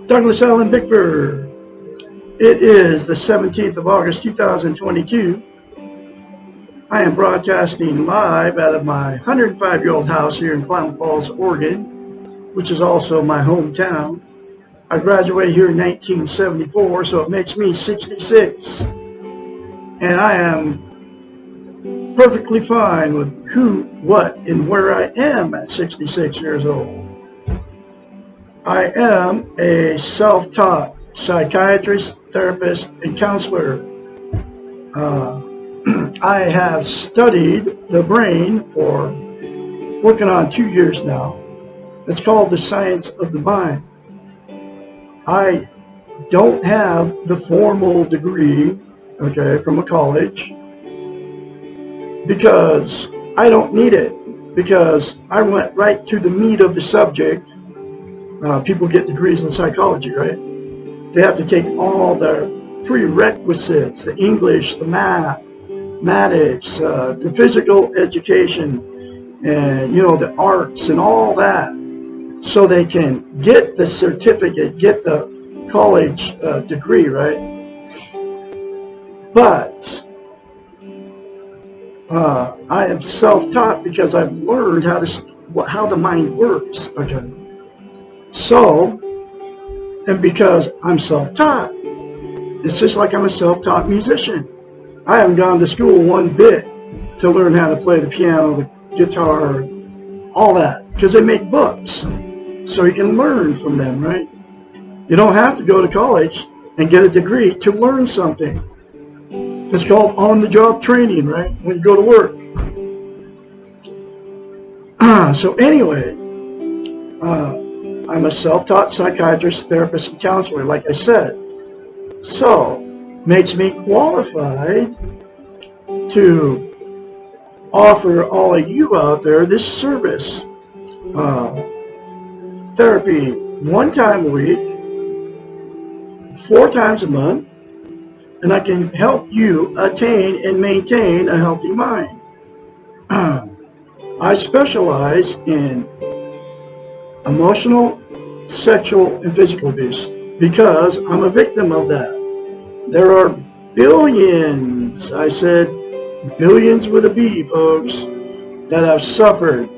Douglas Allen Bickford. It is the 17th of August, 2022. I am broadcasting live out of my 105-year-old house here in Clown Falls, Oregon, which is also my hometown. I graduated here in 1974, so it makes me 66. And I am perfectly fine with who, what, and where I am at 66 years old. I am a self-taught psychiatrist, therapist, and counselor. I have studied the brain for working on 2 years now. It's called the science of the mind. I don't have the formal degree, from a college, because I don't need it, because I went right to the meat of the subject. People get degrees in psychology, right? They have to take all the prerequisites, the English, the mathematics, the physical education, and, the arts and all that, so they can get the certificate, get the college degree, right? But I am self-taught because I've learned how the mind works, So, and because I'm self-taught, it's just like I'm a self-taught musician. I haven't gone to school one bit to learn how to play the piano, the guitar, all that, because they make books, so you can learn from them, right? You don't have to go to college and get a degree to learn something. It's called on-the-job training, right? When you go to work. So anyway, I'm a self-taught psychiatrist, therapist, and counselor, like I said. So, makes me qualified to offer all of you out there this service. Therapy 1 time a week, 4 times a month, and I can help you attain and maintain a healthy mind. I specialize in emotional, sexual, and physical abuse because I'm a victim of that. There are billions, I said billions with a B, folks, that have suffered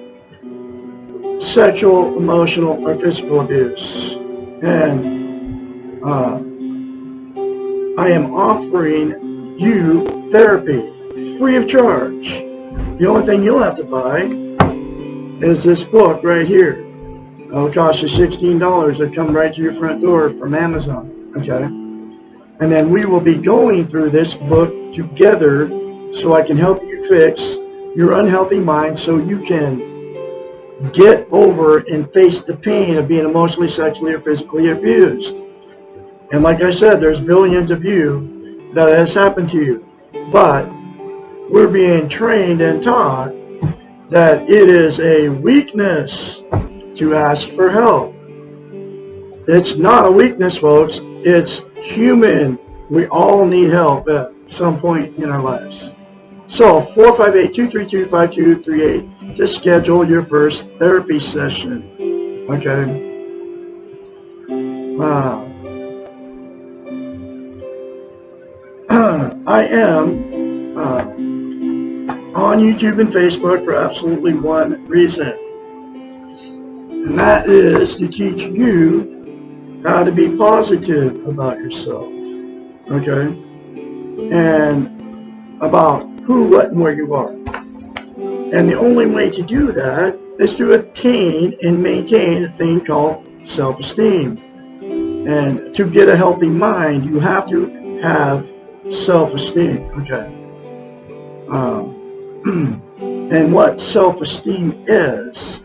sexual, emotional, or physical abuse. And I am offering you therapy free of charge. The only thing you'll have to buy is this book right here. It'll cost you $16. It'll come right to your front door from Amazon, And then we will be going through this book together so I can help you fix your unhealthy mind so you can get over and face the pain of being emotionally, sexually, or physically abused. And like I said, there's billions of you that has happened to you. But we're being trained and taught that it is a weakness to ask for help. It's not a weakness, folks. It's human. We all need help at some point in our lives. So 458-232-5238 to schedule your first therapy session. I am on YouTube and Facebook for absolutely one reason. And that is to teach you how to be positive about yourself, and about who, what, and where you are. And the only way to do that is to attain and maintain a thing called self-esteem. And to get a healthy mind, you have to have self-esteem, and what self-esteem is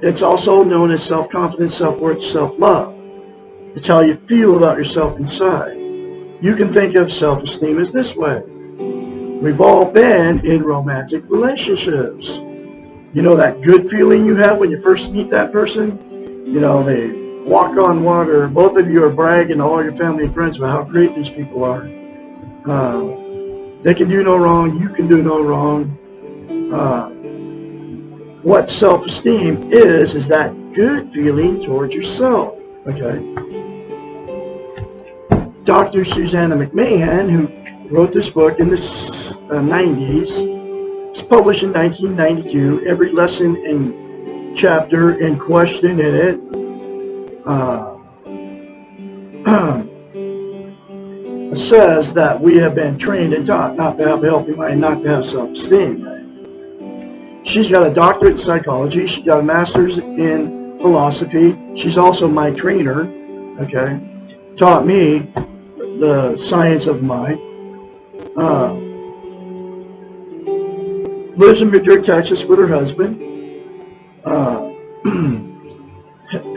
it's also known as self-confidence, self-worth, self-love. It's how you feel about yourself inside. You can think of self-esteem as this way. We've all been in romantic relationships. You know that good feeling you have when you first meet that person? They walk on water. Both of you are bragging to all your family and friends about how great these people are. They can do no wrong. You can do no wrong. what self-esteem is that good feeling towards yourself. Okay. Dr. Susanna McMahon, who wrote this book in the 90s, it's published in 1992. Every lesson and chapter and question in it says that we have been trained and taught not to have a healthy mind, not to have self-esteem. Right? She's got a doctorate in psychology. She's got a master's in philosophy. She's also my trainer. Okay, taught me the science of mind. Lives in Madrid, Texas with her husband.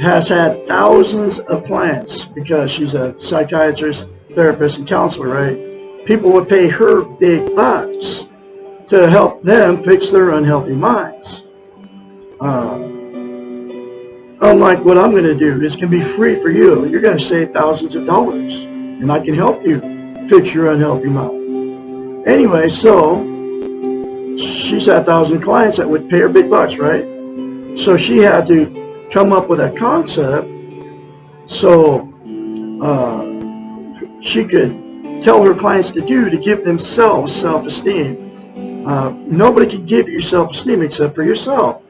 Has had thousands of clients because she's a psychiatrist, therapist, and counselor, right? People would pay her big bucks to help them fix their unhealthy minds. Unlike what I'm going to do, this can be free for you. You're going to save thousands of dollars, and I can help you fix your unhealthy mind. Anyway, so she's had 1,000 clients that would pay her big bucks, right? So she had to come up with a concept so she could tell her clients to give themselves self-esteem. Nobody can give you self-esteem except for yourself.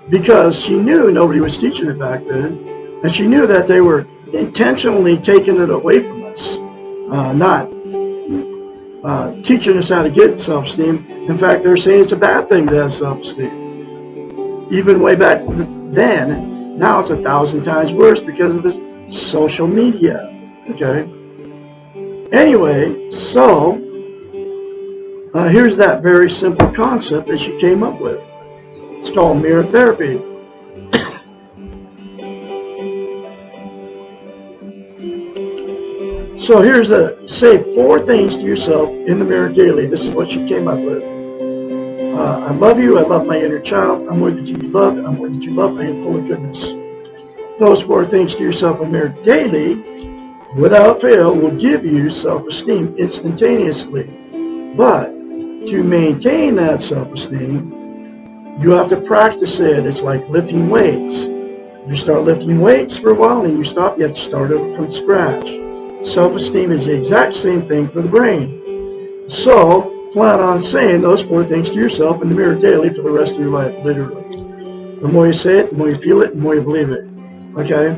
Because she knew nobody was teaching it back then, and she knew that they were intentionally taking it away from us, not teaching us how to get self-esteem. In fact, they're saying it's a bad thing to have self-esteem. Even way back then, now it's 1,000 times worse because of the social media. Okay. Anyway, so here's that very simple concept that she came up with. It's called mirror therapy. So here's say 4 things to yourself in the mirror daily. This is what she came up with. I love you. I love my inner child. I'm worthy to be loved. I'm worthy to love. I am full of goodness. Those 4 things to yourself in the mirror daily, without fail, will give you self-esteem instantaneously. But to maintain that self-esteem, you have to practice it. It's like lifting weights. You start lifting weights for a while and you stop. You have to start over from scratch. Self-esteem is the exact same thing for the brain. So plan on saying those 4 things to yourself in the mirror daily for the rest of your life, literally. The more you say it, the more you feel it, the more you believe it. Okay?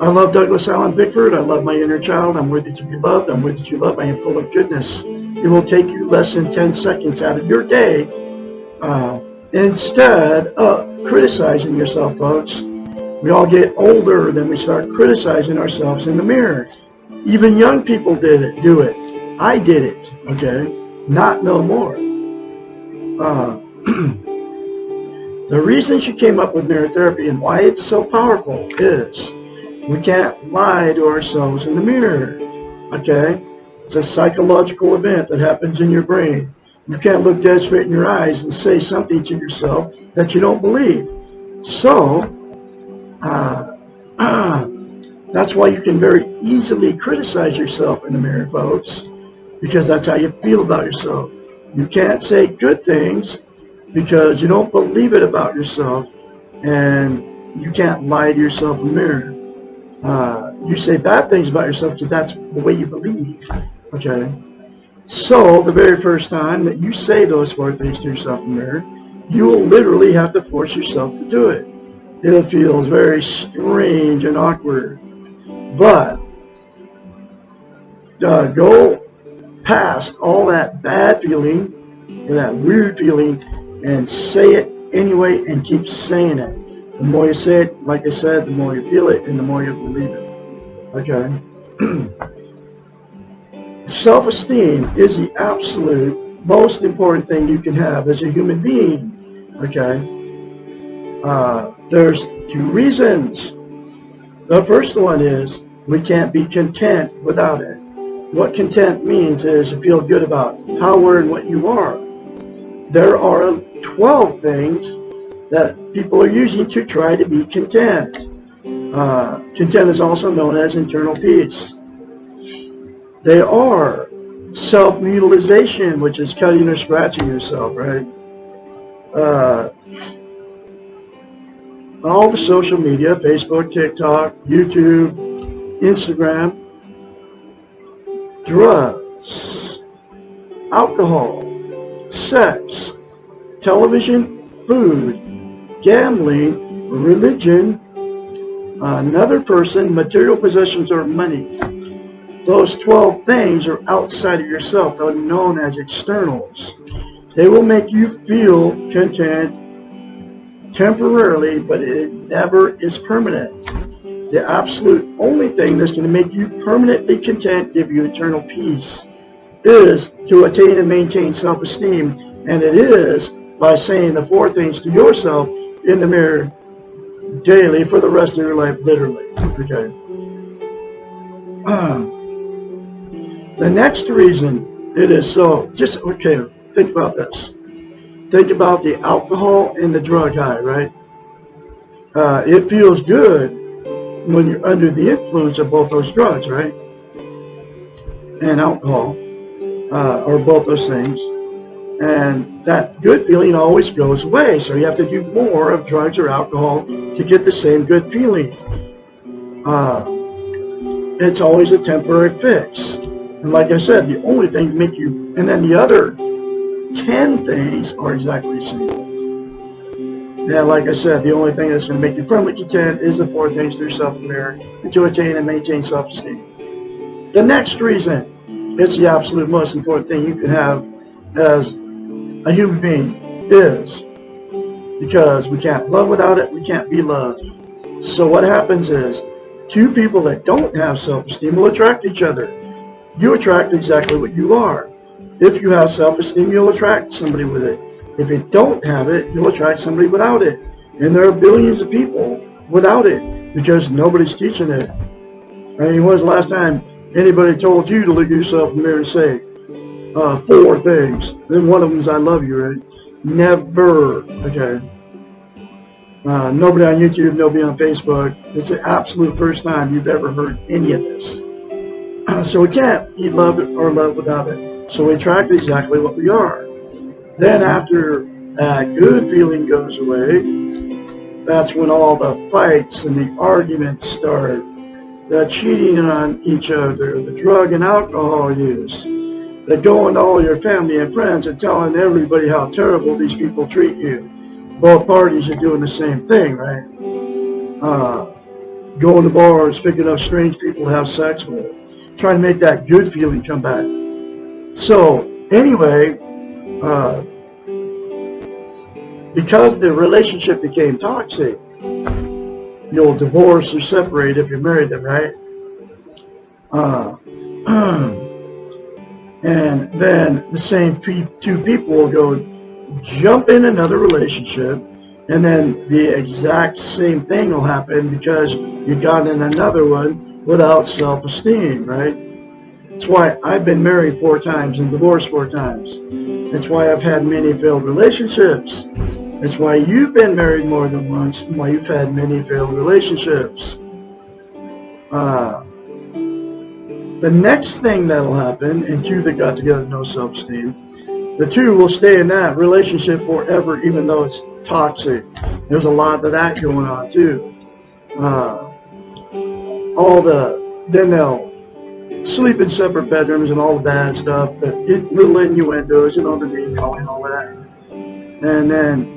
I love Douglas Allen Bickford. I love my inner child. I'm worthy to be loved. I'm worthy to love. I am full of goodness. It will take you less than 10 seconds out of your day instead of criticizing yourself, folks. We all get older, then we start criticizing ourselves in the mirror. Even young people do it. I did it, okay? Not no more. The reason she came up with mirror therapy and why it's so powerful is we can't lie to ourselves in the mirror, okay? It's a psychological event that happens in your brain. You can't look dead straight in your eyes and say something to yourself that you don't believe. So, that's why you can very easily criticize yourself in the mirror, folks, because that's how you feel about yourself. You can't say good things because you don't believe it about yourself, and you can't lie to yourself in the mirror. You say bad things about yourself because that's the way you believe, okay? So the very first time that you say those 4 things to yourself in the mirror, you will literally have to force yourself to do it. It feels very strange and awkward, but go past all that bad feeling or that weird feeling and say it anyway and keep saying it. The more you say it, like I said, the more you feel it and the more you believe it. Okay? Self-esteem is the absolute most important thing you can have as a human being. Okay? There's 2 reasons. The first one is we can't be content without it. What content means is to feel good about how, where, and what you are. There are 12 things that people are using to try to be content. Content is also known as internal peace. They are self-mutilization, which is cutting or scratching yourself, right? All the social media, Facebook, TikTok, YouTube, Instagram, drugs, alcohol, sex, television, food, gambling, religion, another person, material possessions, or money. Those 12 things are outside of yourself. They're known as externals. They will make you feel content temporarily, but it never is permanent. The absolute only thing that's going to make you permanently content, give you eternal peace, is to attain and maintain self-esteem. And it is by saying the 4 things to yourself in the mirror daily for the rest of your life, literally. Okay. The next reason it is so, think about this. Think about the alcohol and the drug high, right? It feels good when you're under the influence of both those drugs, right? And alcohol, or both those things. And that good feeling always goes away. So you have to do more of drugs or alcohol to get the same good feeling. It's always a temporary fix. And like I said, the only thing to make you, and then the other 10 things are exactly the same things. Yeah, like I said, the only thing that's going to make you firmly content is the 4 things to yourself in the mirror and to attain and maintain self-esteem. The next reason, it's the absolute most important thing you can have as a human being, is because we can't love without it, we can't be loved. So what happens is, 2 people that don't have self-esteem will attract each other. You attract exactly what you are. If you have self-esteem, you'll attract somebody with it. If you don't have it, you'll attract somebody without it. And there are billions of people without it because nobody's teaching it. I mean, when was the last time anybody told you to look at yourself in the mirror and say 4 things? Then one of them is I love you, right? Never. Okay. Nobody on YouTube, nobody on Facebook. It's the absolute first time you've ever heard any of this. So we can't be loved or love without it. So we attract exactly what we are. Then after that good feeling goes away, that's when all the fights and the arguments start. The cheating on each other, the drug and alcohol use, the going to all your family and friends and telling everybody how terrible these people treat you. Both parties are doing the same thing, right? Going to bars, picking up strange people to have sex with. Trying to make that good feeling come back. So, anyway, because the relationship became toxic, you'll divorce or separate if you're married them, right? And then the same 2 people will go jump in another relationship, and then the exact same thing will happen because you got in another one without self-esteem, right? That's why I've been married 4 times and divorced 4 times. That's why I've had many failed relationships. That's why you've been married more than once and why you've had many failed relationships. The next thing that'll happen, and 2 that got together no self-esteem, the 2 will stay in that relationship forever even though it's toxic. There's a lot of that going on too. Then they'll sleep in separate bedrooms and all the bad stuff, the little innuendos, the name calling, all that. And then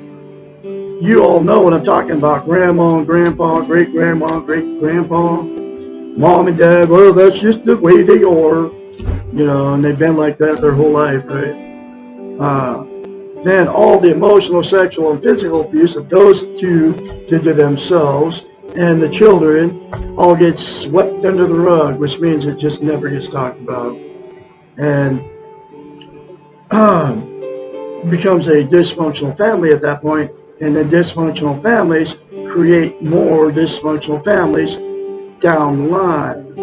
you all know what I'm talking about. Grandma and grandpa, great-grandma, great-grandpa, mom and dad, well, that's just the way they are. And they've been like that their whole life, right? Then all the emotional, sexual, and physical abuse that those 2 did to themselves and the children all get swept under the rug, which means it just never gets talked about. And becomes a dysfunctional family at that point, and then dysfunctional families create more dysfunctional families down the line.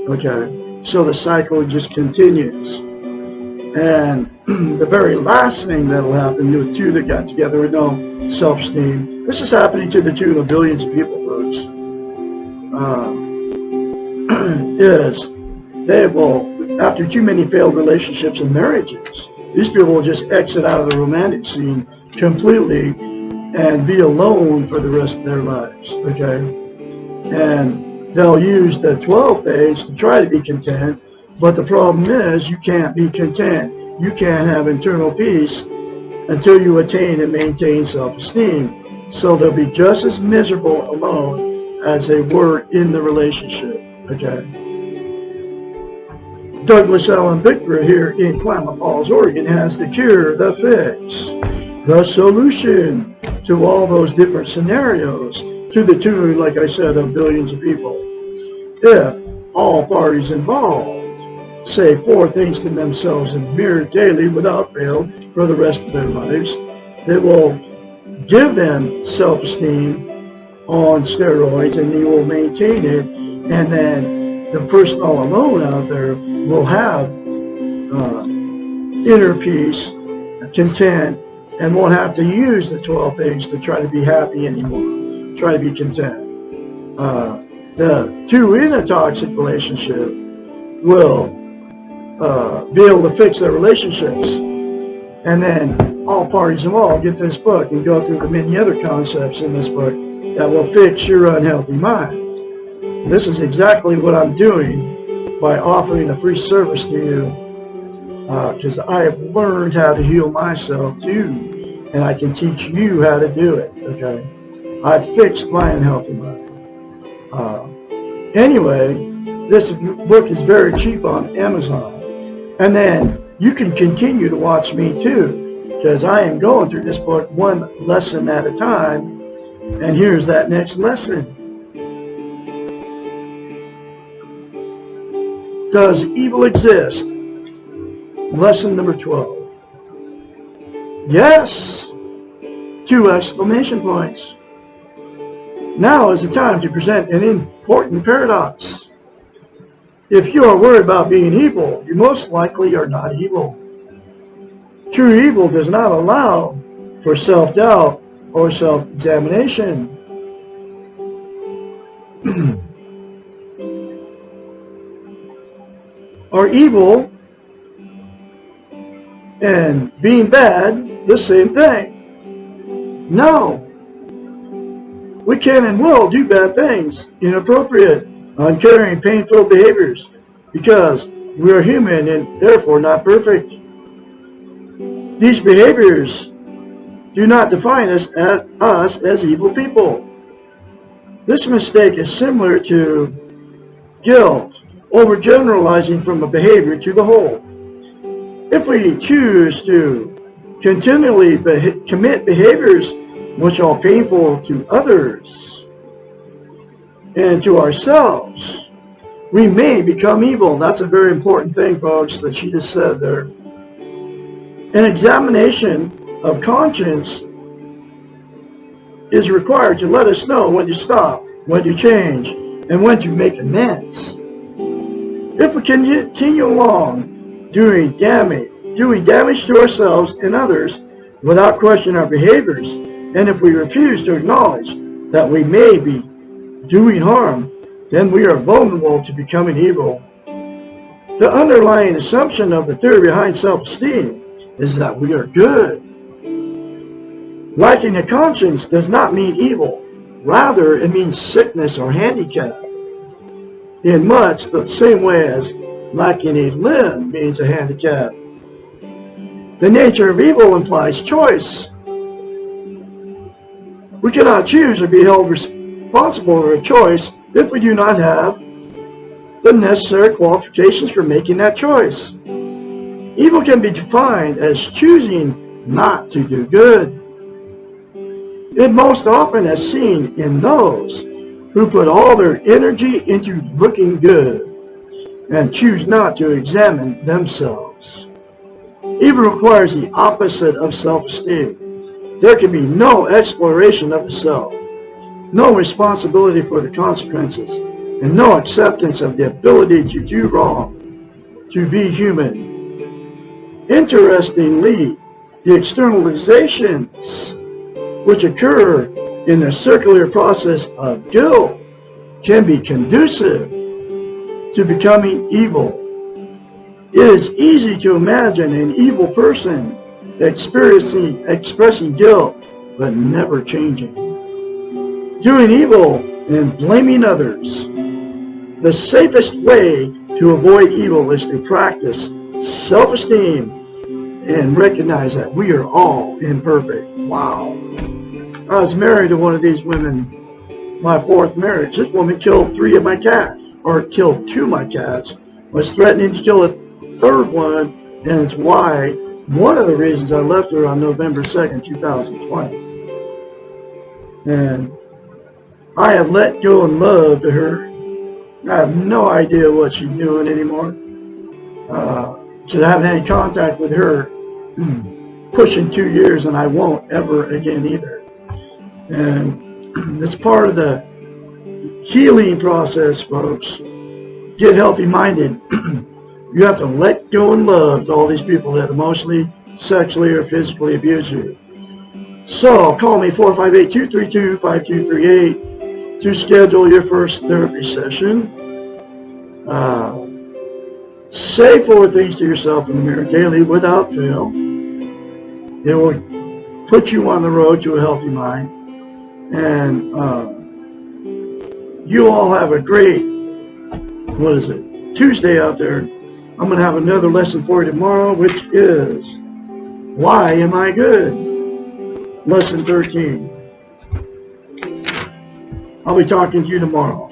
Okay, so the cycle just continues. And the very last thing that'll happen to 2 that got together with no self-esteem, this is happening to the tune of billions of people, folks, is after too many failed relationships and marriages, these people will just exit out of the romantic scene completely and be alone for the rest of their lives, okay? And they'll use the 12 days to try to be content, but the problem is you can't be content. You can't have internal peace until you attain and maintain self-esteem. So they'll be just as miserable alone as they were in the relationship, okay? Douglas Allen Bickford here in Klamath Falls, Oregon has the cure, the fix, the solution to all those different scenarios, to the tune, like I said, of billions of people. If all parties involved say 4 things to themselves in the mirror daily without fail for the rest of their lives, it will give them self-esteem on steroids, and they will maintain it, and then the person all alone out there will have inner peace, content, and won't have to use the 12 things to try to be happy anymore, try to be content. The 2 in a toxic relationship will be able to fix their relationships, and then all parties involved get this book and go through the many other concepts in this book that will fix your unhealthy mind. This is exactly what I'm doing by offering a free service to you, because I have learned how to heal myself too, and I can teach you how to do it, okay? I've fixed my unhealthy mind. Anyway, this book is very cheap on Amazon, and then you can continue to watch me too, because I am going through this book 1 lesson at a time, and here's that next lesson. Does evil exist? Lesson number 12. Yes! 2 exclamation points. Now is the time to present an important paradox. If you are worried about being evil, you most likely are not evil. True evil does not allow for self-doubt or self-examination. Are evil and being bad the same thing? No. We can and will do bad things, inappropriate, uncaring, painful behaviors, because we are human and therefore not perfect. These behaviors do not define us as evil people. This mistake is similar to guilt, overgeneralizing from a behavior to the whole. If we choose to continually commit behaviors which are painful to others and to ourselves, we may become evil. That's a very important thing, folks, that she just said there. An examination of conscience is required to let us know when to stop, when to change, and when to make amends. If we continue along doing damage to ourselves and others without questioning our behaviors, and if we refuse to acknowledge that we may be doing harm, then we are vulnerable to becoming evil. The underlying assumption of the theory behind self-esteem is that we are good. Lacking a conscience does not mean evil. Rather, it means sickness or handicap, in much the same way as lacking a limb means a handicap. The nature of evil implies choice. We cannot choose or be held responsible for a choice if we do not have the necessary qualifications for making that choice. Evil can be defined as choosing not to do good. It most often is seen in those who put all their energy into looking good and choose not to examine themselves. Evil requires the opposite of self-esteem. There can be no exploration of the self, no responsibility for the consequences, and no acceptance of the ability to do wrong, to be human. Interestingly, the externalizations which occur in the circular process of guilt can be conducive to becoming evil. It is easy to imagine an evil person expressing guilt, but never changing. Doing evil and blaming others. The safest way to avoid evil is to practice self-esteem and recognize that we are all imperfect. Wow. I was married to one of these women, my fourth marriage. This woman killed 3 of my cats, or killed 2 of my cats, was threatening to kill a 3rd one, and it's why, one of the reasons I left her on November 2nd, 2020. And I have let go and love to her. I have no idea what she's doing anymore. So I haven't had any contact with her pushing 2 years, and I won't ever again either. And it's part of the healing process, folks. Get healthy-minded. You have to let go and love to all these people that emotionally, sexually, or physically abuse you. So call me 458-232-5238 to schedule your first therapy session. Say 4 things to yourself in the mirror daily without fail. It will put you on the road to a healthy mind. And you all have a great, Tuesday out there. I'm going to have another lesson for you tomorrow, which is, why am I good? Lesson 13. I'll be talking to you tomorrow.